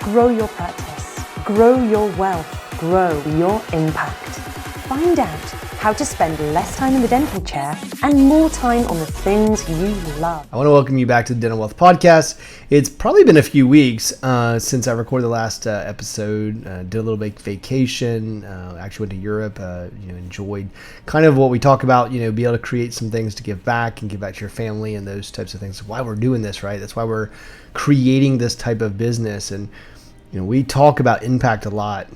Grow your practice, grow your wealth, grow your impact. Find out how to spend less time in the dental chair and more time on the things you love. I want to welcome you back to the Dental Wealth Podcast. It's probably been a few weeks since I recorded the last episode. Did a little bit vacation. Actually went to Europe. Enjoyed kind of what we talk about. Be able to create some things to give back and give back to your family and those types of things. That's why we're doing this, right? That's why we're creating this type of business. And we talk about impact a lot.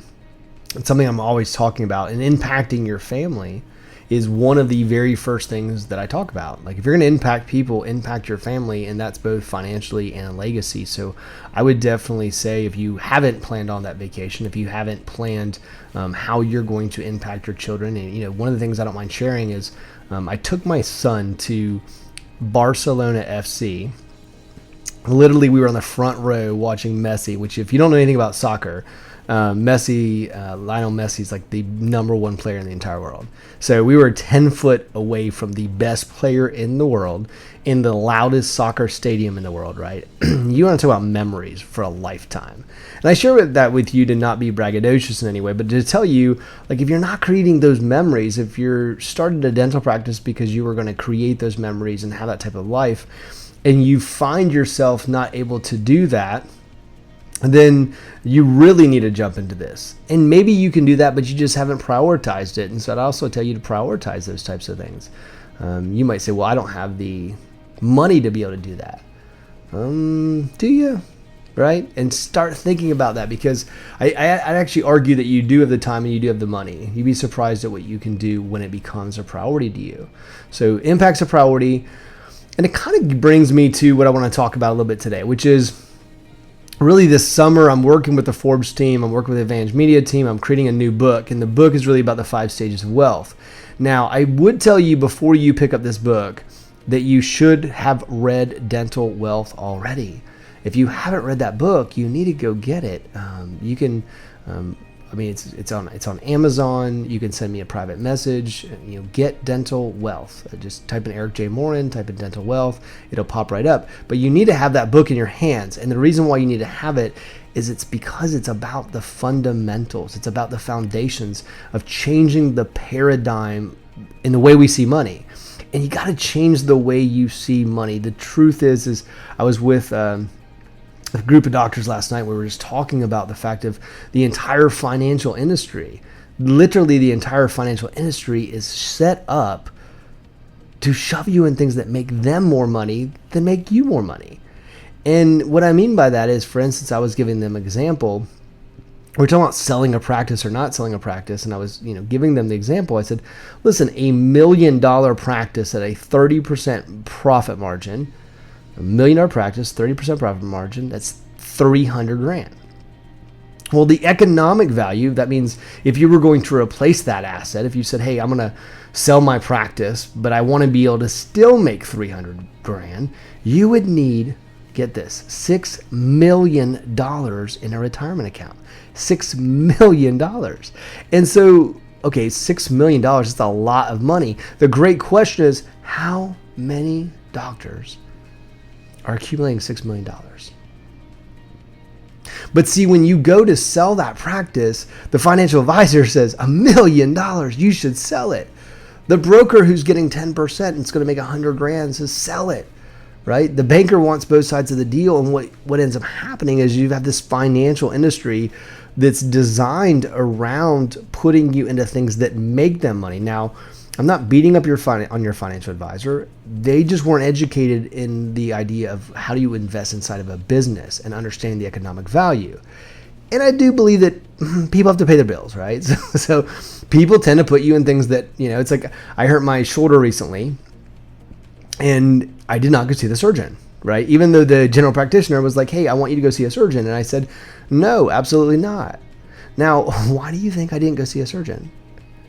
It's something I'm always talking about, and impacting your family is one of the very first things that I talk about. Like, if you're going to impact people, impact your family, and that's both financially and legacy. So I would definitely say, if you haven't planned on that vacation, if you haven't planned how you're going to impact your children, and one of the things I don't mind sharing is I took my son to Barcelona FC. Literally, we were on the front row watching Messi, which, if you don't know anything about soccer, Lionel Messi is like the number one player in the entire world. So we were 10 foot away from the best player in the world in the loudest soccer stadium in the world, right? You want to talk about memories for a lifetime. And I share that with you to not be braggadocious in any way, but to tell you, like, if you're not creating those memories, if you're started a dental practice because you were going to create those memories and have that type of life, and you find yourself not able to do that, then you really need to jump into this. And maybe you can do that, but you just haven't prioritized it. And so I'd also tell you to prioritize those types of things. You might say, well, I don't have the money to be able to do that. Do you? Right? And start thinking about that, because I'd actually argue that you do have the time and you do have the money. You'd be surprised at what you can do when it becomes a priority to you. So impact's a priority. And it kind of brings me to what I want to talk about a little bit today, which is really this summer, I'm working with the Forbes team. I'm working with the Advantage Media team. I'm creating a new book, and the book is really about the 5 stages of wealth. Now, I would tell you before you pick up this book that you should have read Dental Wealth already. If you haven't read that book, you need to go get it. You can, it's on Amazon. You can send me a private message. Get Dental Wealth. Just type in Eric J. Morin, type in Dental Wealth. It'll pop right up. But you need to have that book in your hands. And the reason why you need to have it is it's because it's about the fundamentals. It's about the foundations of changing the paradigm in the way we see money. And you got to change the way you see money. The truth is I was with a group of doctors last night where we were just talking about the fact of the entire financial industry. Literally, the entire financial industry is set up to shove you in things that make them more money than make you more money. And what I mean by that is, for instance, I was giving them an example. We're talking about selling a practice or not selling a practice, and I was, giving them the example. I said, listen, $1 million practice at a 30% profit margin, $1 million practice, 30% profit margin, that's $300,000. Well, the economic value, that means if you were going to replace that asset, if you said, hey, I'm going to sell my practice, but I want to be able to still make $300,000, you would need, get this, $6 million in a retirement account. $6 million. And so, okay, $6 million is a lot of money. The great question is, how many doctors are accumulating $6 million? But see, when you go to sell that practice, the financial advisor says, $1 million, you should sell it. The broker who's getting 10% and it's going to make $100,000 says, sell it, right? The banker wants both sides of the deal. And what ends up happening is you have this financial industry that's designed around putting you into things that make them money. Now, I'm not beating up on your financial advisor. They just weren't educated in the idea of how do you invest inside of a business and understanding the economic value. And I do believe that people have to pay their bills, right? So people tend to put you in things that, it's like I hurt my shoulder recently and I did not go see the surgeon, right? Even though the general practitioner was like, hey, I want you to go see a surgeon. And I said, no, absolutely not. Now, why do you think I didn't go see a surgeon?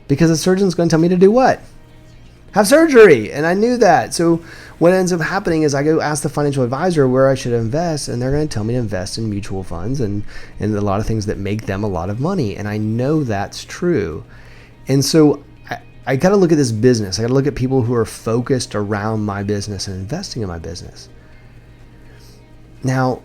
Because the surgeon's going to tell me to do what? Have surgery. And I knew that. So what ends up happening is I go ask the financial advisor where I should invest, and they're going to tell me to invest in mutual funds and a lot of things that make them a lot of money. And I know that's true. And so I got to look at this business. I got to look at people who are focused around my business and investing in my business. Now,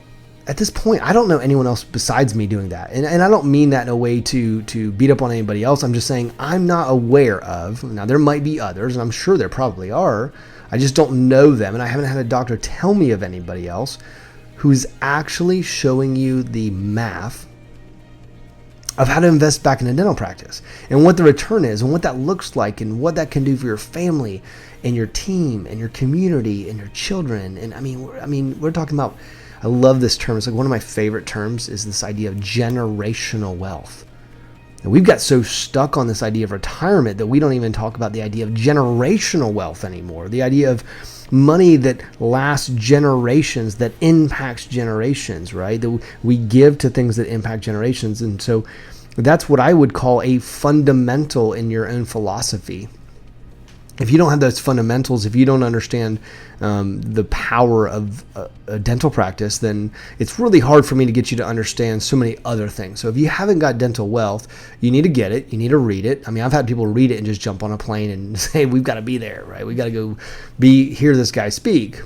at this point, I don't know anyone else besides me doing that. And I don't mean that in a way to beat up on anybody else. I'm just saying I'm not aware of. Now, there might be others, and I'm sure there probably are. I just don't know them, and I haven't had a doctor tell me of anybody else who's actually showing you the math of how to invest back in a dental practice and what the return is and what that looks like and what that can do for your family and your team and your community and your children. And I mean, we're talking about, I love this term. It's like one of my favorite terms is this idea of generational wealth. And we've got so stuck on this idea of retirement that we don't even talk about the idea of generational wealth anymore. The idea of money that lasts generations, that impacts generations, right? That we give to things that impact generations. And so that's what I would call a fundamental in your own philosophy. If you don't have those fundamentals, if you don't understand the power of a dental practice, then it's really hard for me to get you to understand so many other things. So if you haven't got dental wealth, you need to get it. You need to read it. I mean, I've had people read it and just jump on a plane and say, we've got to be there, right? We got to go hear this guy speak.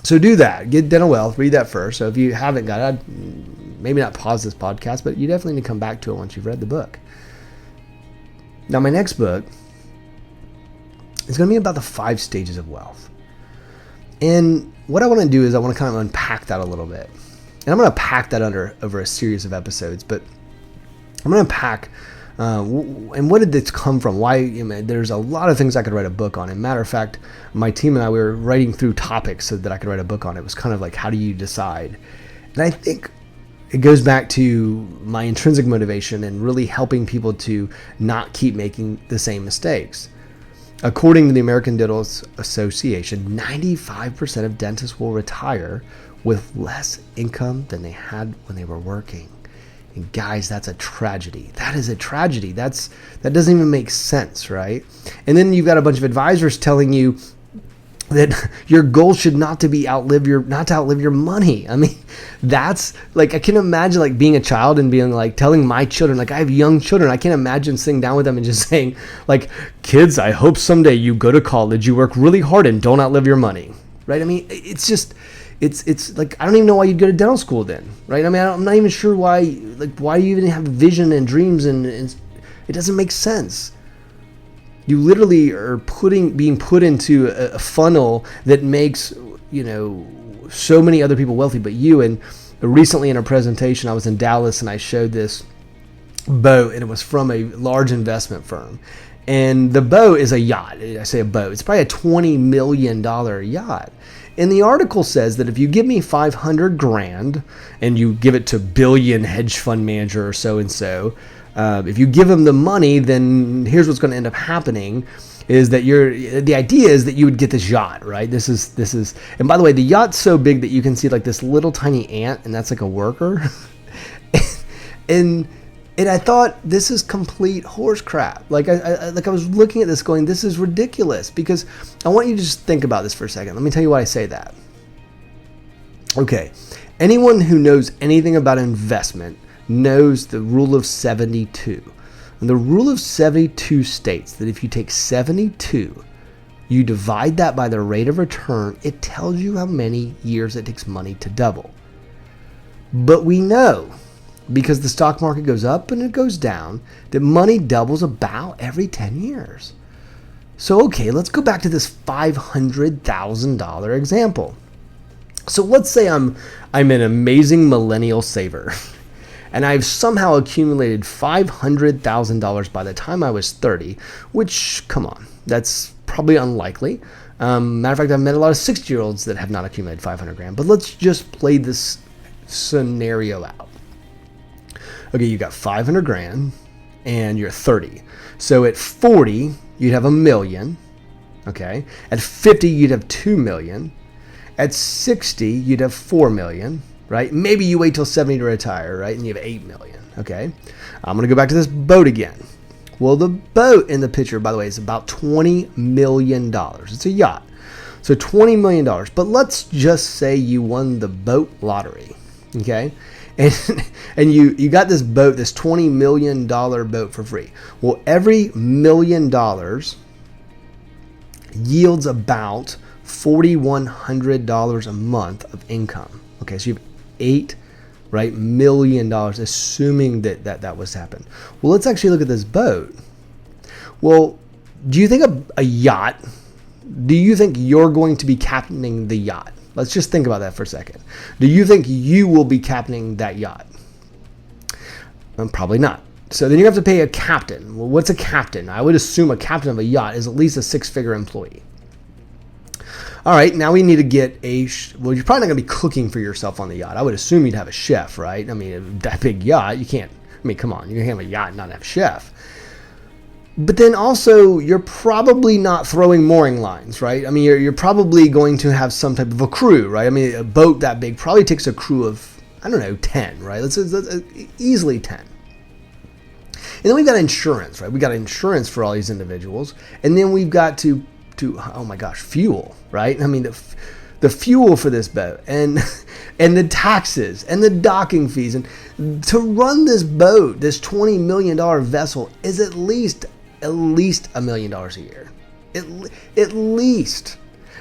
So do that. Get dental wealth. Read that first. So if you haven't got it, I'd maybe not pause this podcast, but you definitely need to come back to it once you've read the book. Now, my next book is going to be about the 5 stages of wealth. And what I want to do is I want to kind of unpack that a little bit. And I'm going to pack that over a series of episodes, but I'm going to unpack and what did this come from? Why? There's a lot of things I could write a book on. And matter of fact, my team and I, we were writing through topics so that I could write a book on. It was kind of like, how do you decide? And I think it goes back to my intrinsic motivation and really helping people to not keep making the same mistakes. According to the American Dental Association, 95% of dentists will retire with less income than they had when they were working. And guys, that's a tragedy. That is a tragedy. That doesn't even make sense, right? And then you've got a bunch of advisors telling you that your goal should not to outlive your money. I mean, that's like, I can imagine like being a child and being like telling my children, like I have young children, I can't imagine sitting down with them and just saying like, kids, I hope someday you go to college, you work really hard and don't outlive your money, right? I mean, it's just, it's like, I don't even know why you'd go to dental school then, right? I mean, I'm not even sure why you even have vision and dreams and it doesn't make sense. You literally are being put into a funnel that makes, so many other people wealthy but you. And recently in a presentation, I was in Dallas and I showed this boat, and it was from a large investment firm. And the boat is a yacht. I say a boat. It's probably a $20 million yacht. And the article says that if you give me $500,000 and you give it to billion hedge fund manager or so-and-so, if you give them the money, then here's what's going to end up happening is that the idea is that you would get this yacht, right? This is, and by the way, the yacht's so big that you can see like this little tiny ant, and that's like a worker. and I thought, this is complete horse crap. Like I was looking at this going, this is ridiculous, because I want you to just think about this for a second. Let me tell you why I say that. Okay. Anyone who knows anything about investment knows the rule of 72. And the rule of 72 states that if you take 72, you divide that by the rate of return, it tells you how many years it takes money to double. But we know, because the stock market goes up and it goes down, that money doubles about every 10 years. So, okay, let's go back to this $500,000 example. So let's say I'm an amazing millennial saver. And I've somehow accumulated $500,000 by the time I was 30, which, come on, that's probably unlikely. Matter of fact, I've met a lot of 60-year-olds that have not accumulated $500,000. But let's just play this scenario out. Okay, you got $500,000 and you're 30. So at 40, you'd have $1 million. Okay. At 50, you'd have $2 million. At 60, you'd have $4 million. Right? Maybe you wait till 70 to retire, right? And you have $8 million. Okay. I'm going to go back to this boat again. Well, the boat in the picture, by the way, is about $20 million. It's a yacht. So $20 million. But let's just say you won the boat lottery. Okay. And you got this boat, this $20 million boat for free. Well, every $1 million yields about $4,100 a month of income. Okay. So you have $8 right, $1 million, assuming that was to happen. Well, let's actually look at this boat. Well, do you think a yacht, do you think you're going to be captaining the yacht? Let's just think about that for a second. Do you think you will be captaining that yacht? Probably not. So then you have to pay a captain. Well, what's a captain? I would assume a captain of a yacht is at least a 6-figure employee. All right, now we need to get well, you're probably not going to be cooking for yourself on the yacht. I would assume you'd have a chef, right? I mean, that big yacht, you can't, come on, you can't have a yacht and not have a chef. But then also, you're probably not throwing mooring lines, right? I mean, you're probably going to have some type of a crew, right? I mean, a boat that big probably takes a crew of, 10, right? Let's easily 10. And then we've got insurance, right? We got insurance for all these individuals. And then we've got to oh my gosh, fuel, right? I mean, the fuel for this boat and the taxes and the docking fees. And to run this boat, this $20 million vessel, is at least $1 million a year. At least.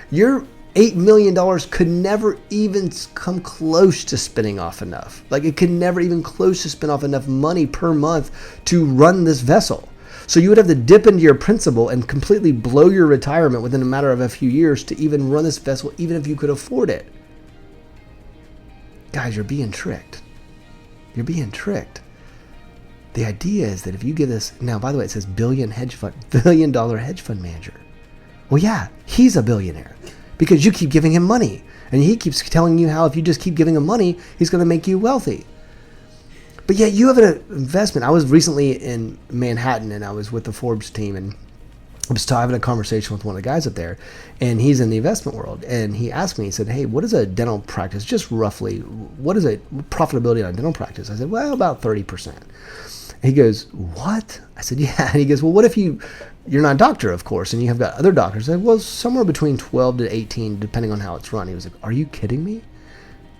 Your $8 million could never even come close to spinning off enough. Like, it could never even close to spin off enough money per month to run this vessel. So you would have to dip into your principal and completely blow your retirement within a matter of a few years to even run this vessel, even if you could afford it. Guys, you're being tricked. You're being tricked. The idea is that if you give this, now by the way, it says billion dollar hedge fund manager. Well, yeah, he's a billionaire because you keep giving him money. And he keeps telling you how if you just keep giving him money, he's going to make you wealthy. But yet you have an investment. I was recently in Manhattan and I was with the Forbes team and I was having a conversation with one of the guys up there, and he's in the investment world. And he asked me, he said, hey, what is a dental practice? Just roughly, what is it profitability on a dental practice? I said, well, about 30%. He goes, what? I said, yeah. And he goes, well, what if you're not a doctor, of course, and you have got other doctors? I said, well, somewhere between 12 to 18, depending on how it's run. He was like, are you kidding me?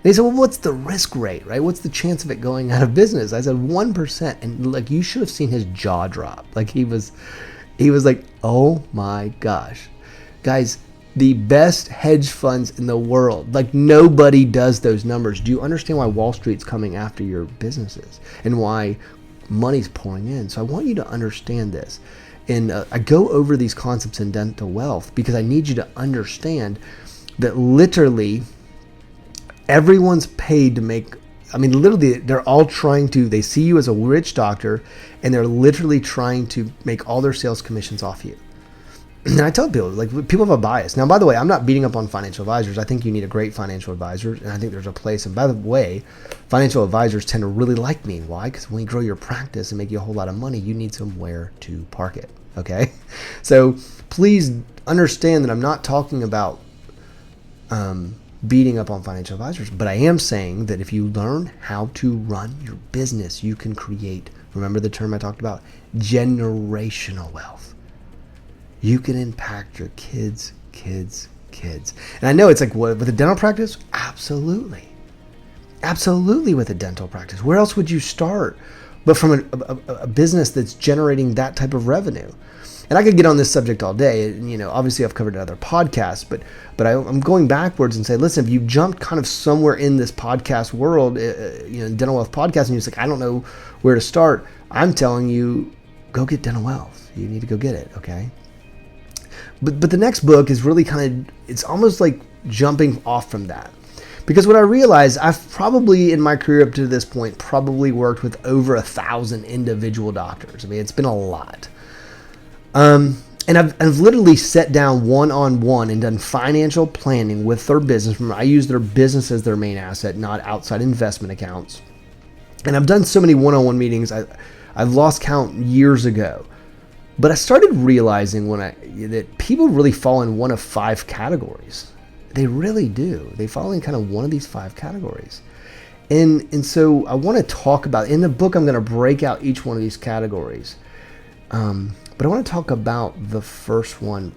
And he said, well, what's the risk rate, right? What's the chance of it going out of business? I said, 1%. And like, you should have seen his jaw drop. Like, he was like, oh my gosh. Guys, the best hedge funds in the world, like, nobody does those numbers. Do you understand why Wall Street's coming after your businesses and why money's pouring in? So I want you to understand this. And I go over these concepts in dental wealth because I need you to understand that literally everyone's paid to make, literally they're all trying to, they see you as a rich doctor and they're literally trying to make all their sales commissions off you. And I tell people, like, people have a bias. Now, by the way, I'm not beating up on financial advisors. I think you need a great financial advisor, and I think there's a place. And by the way, financial advisors tend to really like me. Why? Because when you grow your practice and make you a whole lot of money, you need somewhere to park it, okay? So please understand that I'm not talking about beating up on financial advisors, but I am saying that if you learn how to run your business, you can create, remember the term I talked about, generational wealth. You can impact your kids. And I know it's like, what, with a dental practice? Absolutely with a dental practice. Where else would you start but from a business that's generating that type of revenue? And I could get on this subject all day. Obviously I've covered other podcasts, but I'm going backwards and say, listen, if you jumped kind of somewhere in this podcast world, dental wealth podcast, and you're just like, I don't know where to start, I'm telling you, go get dental wealth. You need to go get it, okay? But the next book is really it's almost like jumping off from that. Because what I realized, I've probably in my career up to this point, probably worked with over 1,000 individual doctors. It's been a lot. And I've literally sat down one-on-one and done financial planning with their business. Remember, I use their business as their main asset, not outside investment accounts. And I've done so many one-on-one meetings, I've lost count years ago. But I started realizing that people really fall in one of 5 categories. They really do. They fall in kind of one of these 5 categories. And so I want to talk about, in the book, I'm going to break out each one of these categories. But I want to talk about the first one,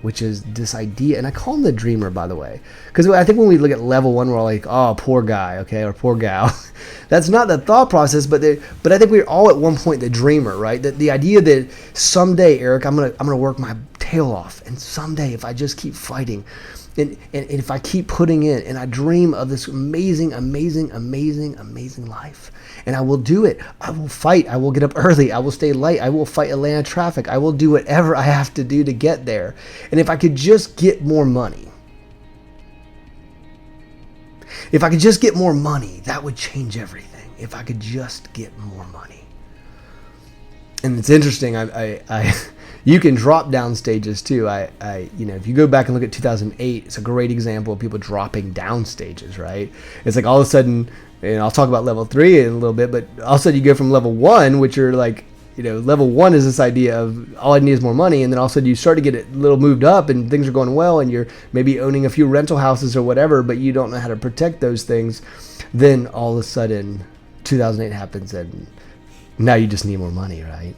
which is this idea, and I call him the dreamer, by the way, because I think when we look at level 1, we're all like, oh, poor guy, okay, or poor gal. That's not the thought process, but I think we're all at one point the dreamer, right? That the idea that someday, Eric, I'm gonna work my tail off, and someday, if I just keep fighting, And if I keep putting in and I dream of this amazing life, and I will do it. I will fight. I will get up early. I will stay late. I will fight Atlanta traffic. I will do whatever I have to do to get there. And if I could just get more money, that would change everything. If I could just get more money. And it's interesting. You can drop down stages too. If you go back and look at 2008, it's a great example of people dropping down stages, right? It's like all of a sudden, and I'll talk about level 3 in a little bit, but all of a sudden you go from level 1, which are like, level 1 is this idea of all I need is more money, and then all of a sudden you start to get it a little moved up and things are going well, and you're maybe owning a few rental houses or whatever, but you don't know how to protect those things. Then all of a sudden 2008 happens and now you just need more money, right?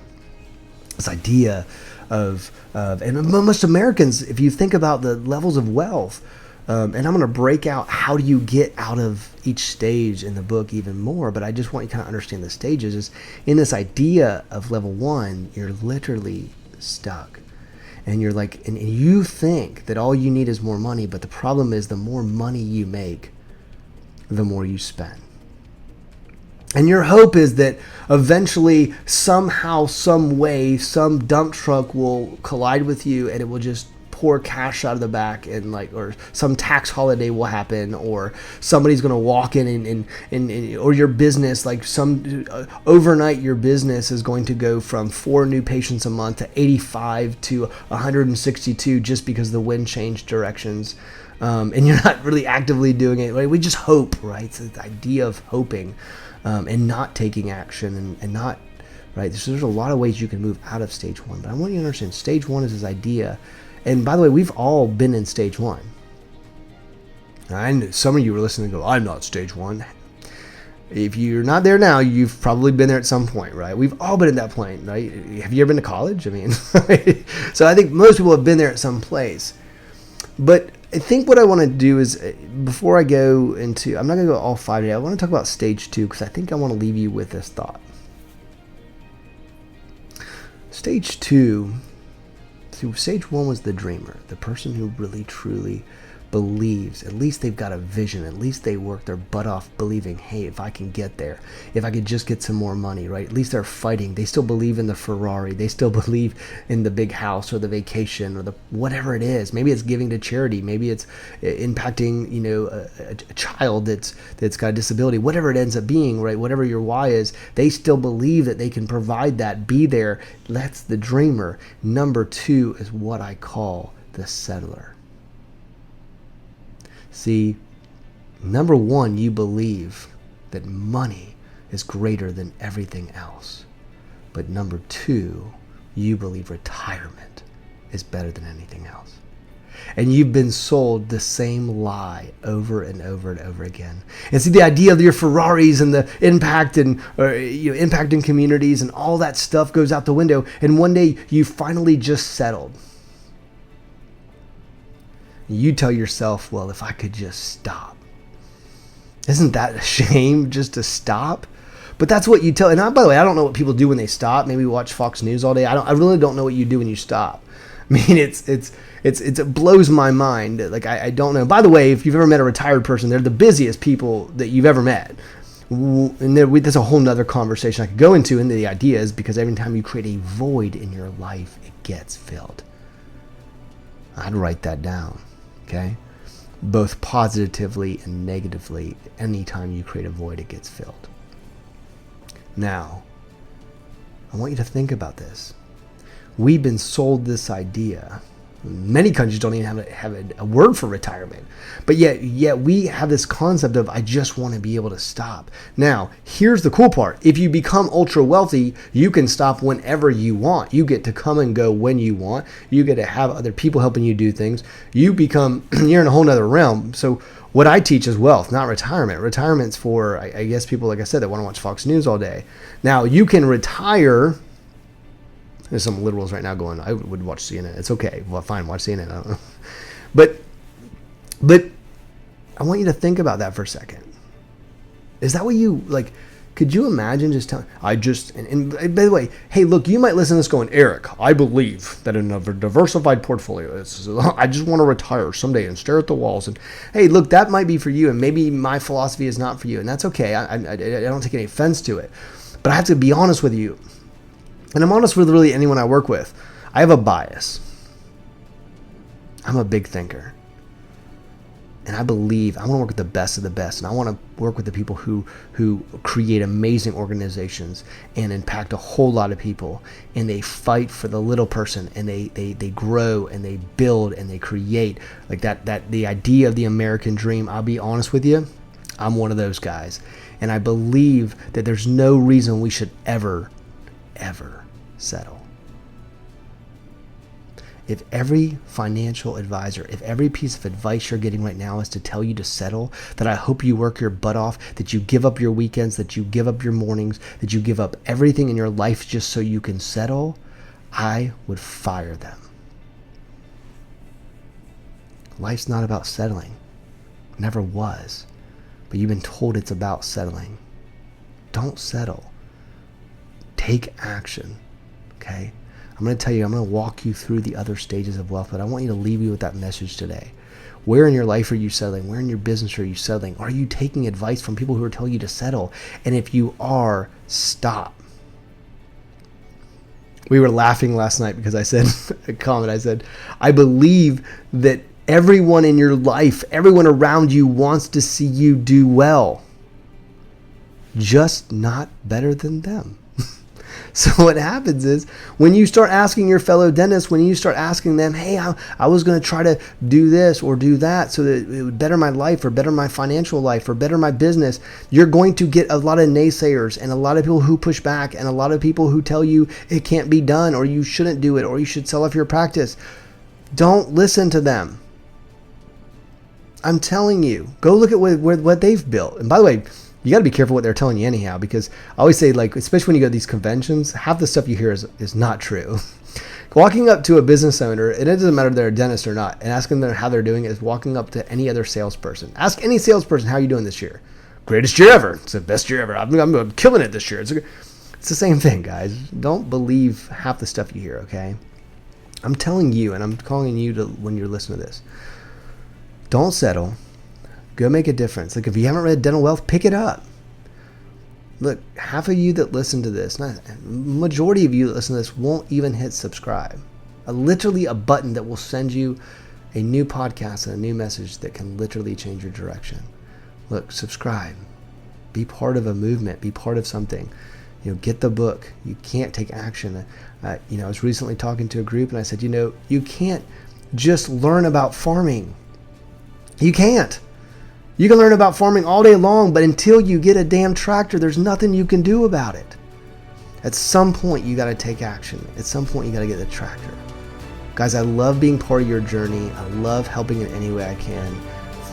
This idea of and most Americans, if you think about the levels of wealth, and I'm going to break out how do you get out of each stage in the book even more, but I just want you to kind of understand the stages. Is in this idea of level 1, you're literally stuck. And you're like, and you think that all you need is more money, but the problem is the more money you make, the more you spend. And your hope is that eventually, somehow, some way, some dump truck will collide with you and it will just pour cash out of the back, and or some tax holiday will happen, or somebody's going to walk in and or your business, overnight your business is going to go from 4 new patients a month to 85 to 162 just because the wind changed directions. And you're not really actively doing it. Right? We just hope, right? It's the idea of hoping. And not taking action and not, right? There's a lot of ways you can move out of stage 1, but I want you to understand stage 1 is this idea. And by the way, we've all been in stage 1. And some of you were listening and go, I'm not stage 1. If you're not there now, you've probably been there at some point, right? We've all been at that point, right? Have you ever been to college? I mean, so I think most people have been there at some place. But I think what I want to do is, before I go into, I'm not going to go all 5 today. I want to talk about stage 2 because I think I want to leave you with this thought. Stage 2, see, stage 1 was the dreamer, the person who really truly believes, at least they've got a vision, at least they work their butt off believing, hey, if I can get there, if I could just get some more money, right? At least they're fighting. They still believe in the Ferrari. They still believe in the big house or the vacation or the whatever it is. Maybe it's giving to charity. Maybe it's impacting, a child that's got a disability, whatever it ends up being, right? Whatever your why is, they still believe that they can provide that, be there. That's the dreamer. Number 2 is what I call the settler. See, number 1, you believe that money is greater than everything else. But number 2, you believe retirement is better than anything else. And you've been sold the same lie over and over and over again. And see, the idea of your Ferraris and the impact and impact in communities and all that stuff goes out the window. And one day you finally just settled. You tell yourself, well, if I could just stop. Isn't that a shame just to stop? But that's what you tell. And by the way, I don't know what people do when they stop. Maybe watch Fox News all day. I really don't know what you do when you stop. I mean, it blows my mind. Like, I don't know. By the way, if you've ever met a retired person, they're the busiest people that you've ever met. And there's a whole nother conversation I could go into the idea is because every time you create a void in your life, it gets filled. I'd write that down. Okay, both positively and negatively. Anytime you create a void, it gets filled. Now, I want you to think about this. We've been sold this idea. Many countries don't even have a word for retirement. But yet we have this concept of, I just want to be able to stop. Now, here's the cool part. If you become ultra wealthy, you can stop whenever you want. You get to come and go when you want. You get to have other people helping you do things. You're in a whole nother realm. So what I teach is wealth, not retirement. Retirement's for, I guess, people, like I said, that want to watch Fox News all day. Now, you can retire. There's some liberals right now going, I would watch CNN. It's okay. Well, fine, watch CNN. I don't know. But I want you to think about that for a second. Is that what you, like, Could you imagine just telling, and by the way, hey, look, you might listen to this going, Eric, I believe that in a diversified portfolio, I just want to retire someday and stare at the walls. And hey, look, that might be for you. And maybe my philosophy is not for you. And that's okay. I don't take any offense to it. But I have to be honest with you. And I'm honest with really anyone I work with. I have a bias. I'm a big thinker. And I believe I want to work with the best of the best. And I want to work with the people who create amazing organizations and impact a whole lot of people. And they fight for the little person, and they grow and they build and they create. Like that the idea of the American dream, I'll be honest with you, I'm one of those guys. And I believe that there's no reason we should ever settle. If every financial advisor, if every piece of advice you're getting right now is to tell you to settle, that I hope you work your butt off, that you give up your weekends, that you give up your mornings, that you give up everything in your life just so you can settle, I would fire them. Life's not about settling. Never was. But you've been told it's about settling. Don't settle. Take action. Okay? I'm going to walk you through the other stages of wealth, but I want you to leave you with that message today. Where in your life are you settling? Where in your business are you settling? Are you taking advice from people who are telling you to settle? And if you are, stop. We were laughing last night because I said a comment. I said, I believe that everyone in your life, everyone around you wants to see you do well, just not better than them. So what happens is when you start asking your fellow dentists, when you start asking them, hey, I was going to try to do this or do that so that it would better my life or better my financial life or better my business, you're going to get a lot of naysayers and a lot of people who push back and a lot of people who tell you it can't be done or you shouldn't do it or you should sell off your practice. Don't listen to them. I'm telling you, go look at what they've built. And by the way, you got to be careful what they're telling you anyhow, because I always say, like, especially when you go to these conventions, half the stuff you hear is not true. Walking up to a business owner, and it doesn't matter if they're a dentist or not, and asking them how they're doing it is walking up to any other salesperson. Ask any salesperson, how are you doing this year? Greatest year ever. It's the best year ever. I'm killing it this year. It's the same thing, guys. Don't believe half the stuff you hear, okay? I'm telling you, and I'm calling you to when you're listening to this, don't settle. Go make a difference. Like, if you haven't read Dental Wealth, pick it up. Look, half of you that listen to this, majority of you that listen to this won't even hit subscribe. Literally a button that will send you a new podcast and a new message that can literally change your direction. Look, subscribe. Be part of a movement. Be part of something. Get the book. You can't take action. I was recently talking to a group and I said, you can't just learn about farming. You can't. You can learn about farming all day long, but until you get a damn tractor, there's nothing you can do about it. At some point, you got to take action. At some point, you got to get a tractor. Guys, I love being part of your journey. I love helping in any way I can.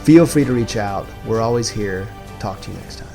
Feel free to reach out. We're always here. Talk to you next time.